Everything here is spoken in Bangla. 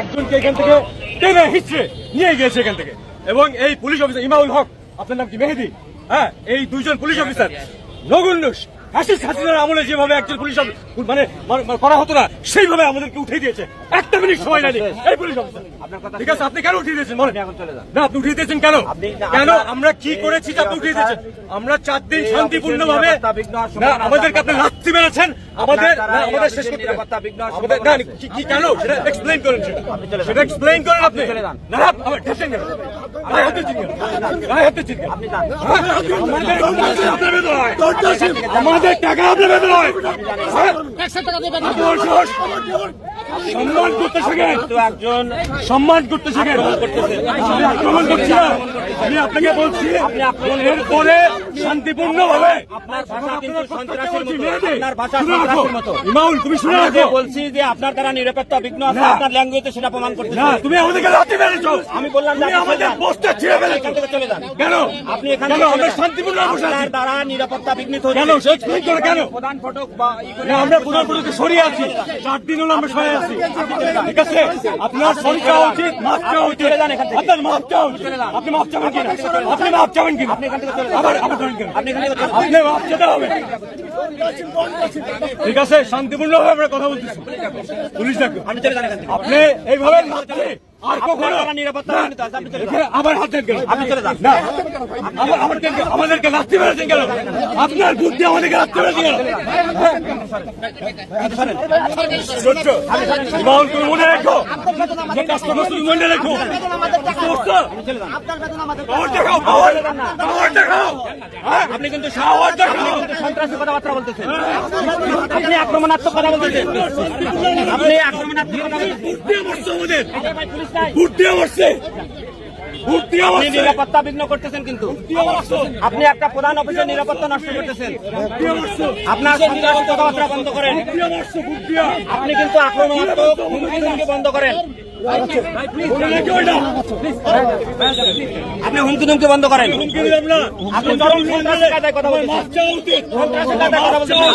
একজনকে এখান থেকে টেনে হিচড়ে নিয়ে গিয়েছে এখান থেকে। এবং এই পুলিশ অফিসার ইমাউল হক, আপনার নাম কি মেহেদি, হ্যাঁ, এই দুইজন পুলিশ অফিসার নগণ্য হাসিনার আমলে যেভাবে একজন পুলিশ মানে করা হতো না, সেইভাবে আমাদেরকে উঠিয়ে দিয়েছে। একটা মিনিট সময় নেই এই পুলিশ অফিসার। ঠিক আছে, আপনি কেন উঠিয়ে দিয়েছেন বলেন? না, আপনি উঠিয়ে দিয়েছেন কেন? কেন? আমরা কি করেছি যে আপনি উঠিয়ে দিয়েছেন? আমরা 4 দিন শান্তিপূর্ণ ভাবে, না আমাদেরকে আপনি লাথি মেরেছেন, আমাদের শেষ করতে আমাদের না কি কেন সেটা এক্সপ্লেইন করেন, সেটা এক্সপ্লেইন করেন আপনি। না আমার ঠেসেন কেন? আমাদের টাকা আপনার বেতন হয়, সম্মান করতে শেখেন, একজন সম্মান করতে শেখেন। আক্রমণ করছি না, আমি আপনাকে বলছি এরপরে শান্তিপূর্ণ ভাবে। আপনার ভাষা কিন্তু সন্ত্রাসের মতো। ইমাউল, তুমি শুনে রাখো, বলছি যে আপনার দ্বারা নিরাপত্তা বিঘ্ন আছে, আপনার ল্যাঙ্গুয়েজে সেটা প্রমাণ করতে। না, তুমি আমাদেরকে লাথি মেরেছো। আমি বললাম তুমি আমাদের পোস্টার ছিঁড়ে ফেলেছো। এখান থেকে চলে যান। কেন? আপনি এখানে আমরা শান্তিপূর্ণ আপনার দ্বারা নিরাপত্তা বিঘ্নিত হচ্ছে। কেন? সে এক্সপ্লেইন করে কেন? প্রধান ফটক বা আমরা প্রধান ফটকে সরিয়ে আছি, 4 দিন হলো আমরা সরিয়ে আছি। ঠিক আছে, আপনার ফোন চাওয়া উচিত, মাফ চাওয়া উচিত। আপনার মাফ চাওয়া উচিত। আপনি মাফ চাবেন কিনা? আপনি মাফ চাবেন কিনা? আবার করেন কেন? আপনি মাফ চাইতে হবে। ঠিক আছে, শান্তিপূর্ণভাবে আমরা কথা বলতেছি। পুলিশ ডাকো। আপনি এইভাবে মারছে আর কখনো নিরাপত্তা আবার হাত দেন কেন? আপনি চলে যান। না, আমাদেরকে লাথি মেরেছেন কেন? আপনার বুদ্ধি আমাদেরকে লাথি মেরেছেন কেন? তুমি মনে রাখো, যে কাজটা করছো তুমি মনে রাখো। আপনি কিন্তু সন্ত্রাসী কথাবার্তা বলতেছেন, আপনি আক্রমণাত্মক কথা বলতেছেন, আপনি আক্রমণাত্মক কথা বলতেছেন। আপনি নিরাপত্তা বিঘ্ন করতেছেন, কিন্তু আপনি একটা প্রধান অফিসের নিরাপত্তা নষ্ট করতেছেন। আপনার সন্ত্রাসী কথাবার্তা বন্ধ করেন। আপনি কিন্তু আক্রমণাত্মক হুমকি বন্ধ করেন। আপনি হুমকি ধুমকি বন্ধ করেন। আপনি চরম সন্ত্রাসী কায়দায় কথা বলতেছেন, সন্ত্রাসী কায়দায় কথা বলতেছেন।